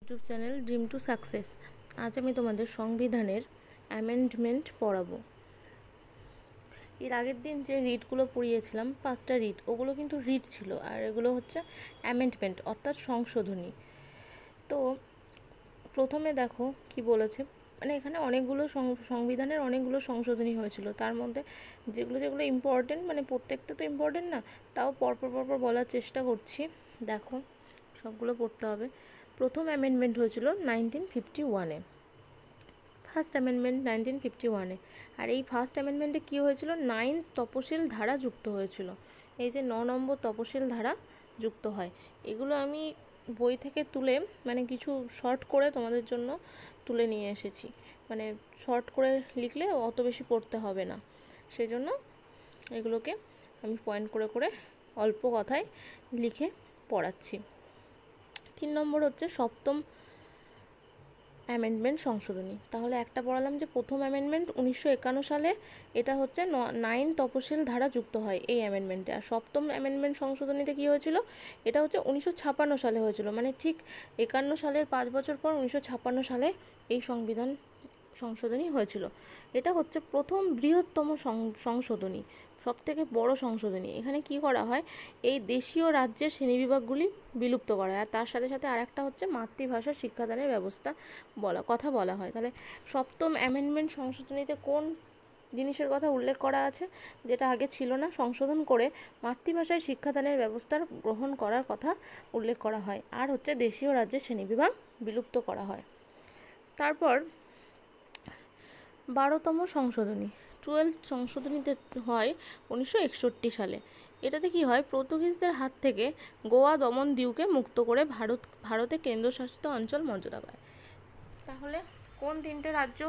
YouTube channel dream to success. আজ আমি তোমাদের সংবিধানের অ্যামেন্ডমেন্ট পড়াবো। এর আগের দিন যে রিটগুলো পড়িয়েছিলাম 5টা রিট, ওগুলো কিন্তু রিট ছিল, আর এগুলো হচ্ছে অ্যামেন্ডমেন্ট অর্থাৎ সংশোধনী। তো প্রথমে দেখো কি বলেছে, মানে এখানে অনেকগুলো সংবিধানের অনেকগুলো সংশোধনী হয়েছিল, তার মধ্যে যেগুলো যেগুলো ইম্পর্টেন্ট, মানে প্রত্যেকটা তো ইম্পর্টেন্ট না, তাও পরপর পরপর বলার চেষ্টা করছি। দেখো সবগুলো পড়তে হবে। প্রথম অ্যামেন্ডমেন্ট হয়েছিল 1951-এ, ফার্স্ট অ্যামেন্ডমেন্ট 1951-এ। আর এই ফার্স্ট অ্যামেন্ডমেন্টে কী হয়েছিল, 9 তপশিল ধারা যুক্ত হয়েছিল। এই যে 9 নম্বর তপশিল ধারা যুক্ত হয়, এগুলো আমি বই থেকে তুলে, মানে কিছু শর্ট করে তোমাদের জন্য তুলে নিয়ে এসেছি। মানে শর্ট করে লিখলে অত বেশি পড়তে হবে না, সেই জন্য এগুলোকে আমি পয়েন্ট করে করে অল্প কথায় লিখে পড়াচ্ছি। 3 নম্বর হচ্ছে সপ্তম অ্যামেন্ডমেন্ট সংশোধনী। তাহলে একটা পড়ালাম যে প্রথম অ্যামেন্ডমেন্ট 1951 সালে, এটা হচ্ছে 9 তপশিল ধারা যুক্ত হয় এই অ্যামেন্ডমেন্টে। আর সপ্তম অ্যামেন্ডমেন্ট সংশোধনীতে কী হয়েছিল, এটা হচ্ছে 1956 সালে হয়েছিল, মানে ঠিক 51 সালের 5 বছর পর 1956 সালে এই সংবিধান সংশোধনী হয়েছিল। এটা হচ্ছে প্রথম বৃহত্তম সংশোধনী, সবথেকে বড় সংশোধনী। এখানে কি করা হয়, এই দেশীয় রাজ্যের শ্রেণীবিভাগগুলি বিলুপ্ত করা হয়, আর তার সাথে সাথে আরেকটা হচ্ছে মাতৃভাষা শিক্ষাদানের ব্যবস্থা কথা বলা হয়। তাহলে সপ্তম অ্যামেন্ডমেন্ট সংশোধনীতে কোন জিনিসের কথা উল্লেখ করা আছে, যেটা আগে ছিল না, সংশোধন করে মাতৃভাষায় শিক্ষাদানের ব্যবস্থার গ্রহণ করার কথা উল্লেখ করা হয়, আর হচ্ছে দেশীয় রাজ্যের শ্রেণীবিভাগ বিলুপ্ত করা হয়। তারপর 12তম সংশোধনী, 12th সংশোধনীতে হয় 1961 সালে। এটাতে কি হয়, পর্তুগিজদের হাত থেকে গোয়া, দমন, দিউকে মুক্ত করে ভারতে কেন্দ্রশাসিত অঞ্চল মর্যাদা পায়। তাহলে কোন 3টে রাজ্য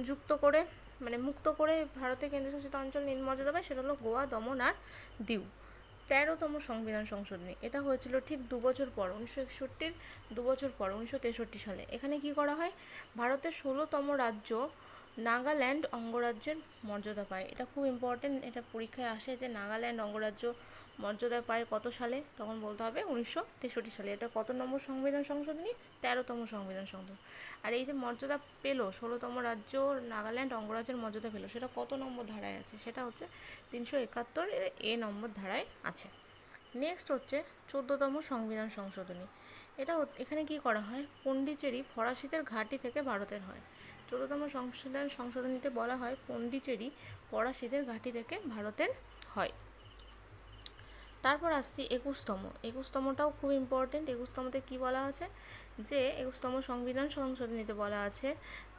যুক্ত করে, মানে মুক্ত করে ভারতে কেন্দ্রশাসিত অঞ্চল মর্যাদা পায়, সেটা হলো গোয়া, দমন আর দিউ। 13তম সংবিধান সংশোধনী, এটা হয়েছিল ঠিক 2 বছর পর, 1961-র 2 বছর পর 1963 সালে। এখানে কি করা হয়, ভারতের 16তম রাজ্য নাগাল্যান্ড অঙ্গরাজ্যের মর্যাদা পায়। এটা খুব ইম্পর্টেন্ট, এটা পরীক্ষায় আসে যে নাগাল্যান্ড অঙ্গরাজ্য মর্যাদা পায় কত সালে, তখন বলতে হবে 1963 সালে। এটা কত নম্বর সংবিধান সংশোধনী, 13তম সংবিধান সংশোধনী। আর এই যে মর্যাদা পেল, 16তম রাজ্য নাগাল্যান্ড অঙ্গরাজ্যের মর্যাদা পেল, সেটা কত নম্বর ধারায় আছে, সেটা হচ্ছে 371 নম্বর ধারায় আছে। নেক্সট হচ্ছে 14তম সংবিধান সংশোধনী। এখানে কি করা হয়, পন্ডিচেরি ফরাসিদের ঘাঁটি থেকে ভারতের হয়। 14তম সংবিধান সংশোধনীতে বলা হয় পন্ডিচেরি ফরাসিদের ঘাঁটি থেকে ভারতের হয়। তারপর আসছি 21তমটাও খুব ইম্পর্টেন্ট। 21তমতে কি বলা আছে, যে 21তম সংবিধান সংশোধনীতে বলা আছে,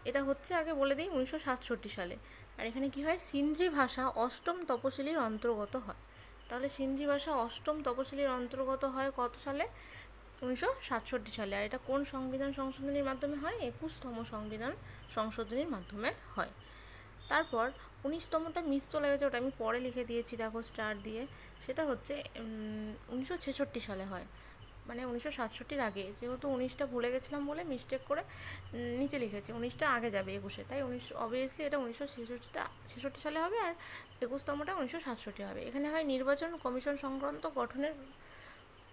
এটা হচ্ছে আগে বলে দিই 1967 সালে। আর এখানে কি হয়, সিন্ধি ভাষা 8ম তপশিলির অন্তর্গত হয়। তাহলে সিন্ধি ভাষা 8ম তপশিলির অন্তর্গত হয় কত সালে, 1967 সালে। আর এটা কোন সংবিধান সংশোধনীর মাধ্যমে হয়, 21তম সংবিধান সংশোধনীর মাধ্যমে হয়। তারপর 19তমটা মিস চলে গেছে, ওটা আমি পরে লিখে দিয়েছি দেখো স্টার দিয়ে। সেটা হচ্ছে 1966 সালে হয়, মানে 1967-র আগে। যেহেতু 19টা ভুলে গেছিলাম বলে মিস্টেক করে নিচে লিখেছি, 19টা আগে যাবে 21-এ, তাই অবভিয়াসলি এটা 1966 সালে হবে, আর 21তমটা 1967 হবে। এখানে হয় নির্বাচন কমিশন সংক্রান্ত গঠনের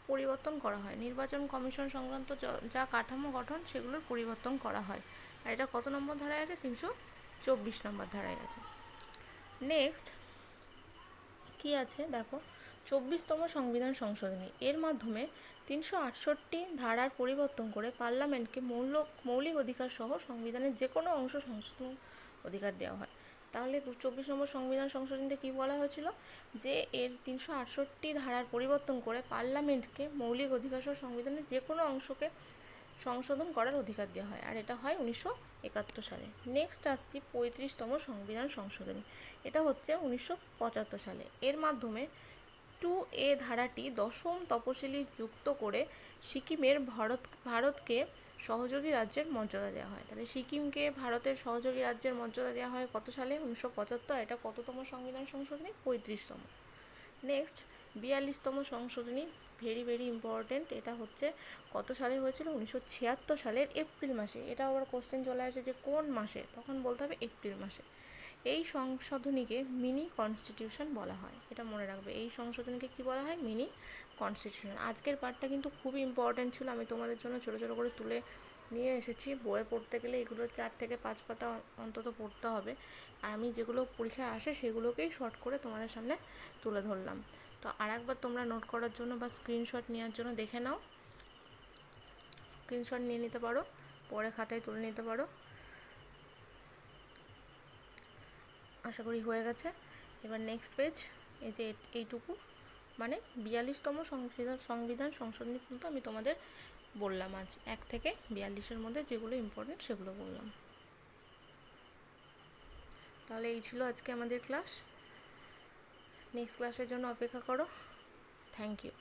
পরিবর্তন করা হয়, নির্বাচন কমিশন সংক্রান্ত যা কাঠামো গঠন সেগুলোর পরিবর্তন করা হয়। আর এটা কত নম্বর ধারায় আছে, 324 নম্বর ধারায় আছে। নেক্সট কি আছে দেখো, 24তম সংবিধান সংশোধনী। এর মাধ্যমে 368 ধারার পরিবর্তন করে পার্লামেন্টকে মৌলিক অধিকার সহ সংবিধানের যে কোনো অংশ সংশোধন অধিকার দেওয়া হয়। তাহলে 24 নম্বর সংবিধান সংশোধনীতে কী বলা হয়েছিল, যে এর 368 ধারার পরিবর্তন করে পার্লামেন্টকে মৌলিক অধিকার সহ সংবিধানের যে কোনো অংশকে সংশোধন করার অধিকার দেওয়া হয়, আর এটা হয় 1971 সালে। নেক্সট আসছি 35তম সংবিধান সংশোধনী। এটা হচ্ছে 1975 সালে। এর মাধ্যমে 2A ধারাটি 10ম তপশিলি যুক্ত করে সিকিমের ভারতকে সহযোগী রাজ্যের মর্যাদা দেওয়া হয়। তাহলে সিকিমকে ভারতের সহযোগী রাজ্যের মর্যাদা দেওয়া হয় কত সালে, 1975। এটা কততম সংবিধান সংশোধনী, 35তম। নেক্সট 42তম সংশোধনী, ভেরি ভেরি ইম্পর্টেন্ট। এটা হচ্ছে কত সালে হয়েছিল, 1976 সালের এপ্রিল মাসে। এটা আবার কোশ্চেন চলে আসে যে কোন মাসে, তখন বলতে হবে এপ্রিল মাসে। এই সংশোধনীকে মিনি কনস্টিটিউশন বলা হয়, এটা মনে রাখবে। এই সংশোধনীকে কি বলা হয়, মিনি কনস্টিটিউশন। আজকের পার্টটা কিন্তু খুবই ইম্পর্ট্যান্ট ছিল, আমি তোমাদের জন্য ছোটো ছোটো করে তুলে নিয়ে এসেছি। বইয়ে পড়তে গেলে এগুলো 4 থেকে 5 পাতা অন্তত পড়তে হবে, আর আমি যেগুলো পরীক্ষায় আসে সেগুলোকেই শর্ট করে তোমাদের সামনে তুলে ধরলাম। তো আর একবার তোমরা নোট করার জন্য বা স্ক্রিনশট নেওয়ার জন্য দেখে নাও, স্ক্রিনশট নিয়ে নিতে পারো, পরে খাতায় তুলে নিতে পারো। আশা করি হয়ে গেছে। এবার নেক্সট পেজ, এই যে এইটুকু মানে 42তম সংবিধান সংশোধনী কিন্তু আমি তোমাদের বললাম আজ 1 থেকে 42-এর মধ্যে যেগুলো ইম্পর্টেন্ট সেগুলো বললাম। তাহলে এই ছিল আজকে আমাদের ক্লাস। নেক্সট ক্লাসের জন্য অপেক্ষা করো। Thank you.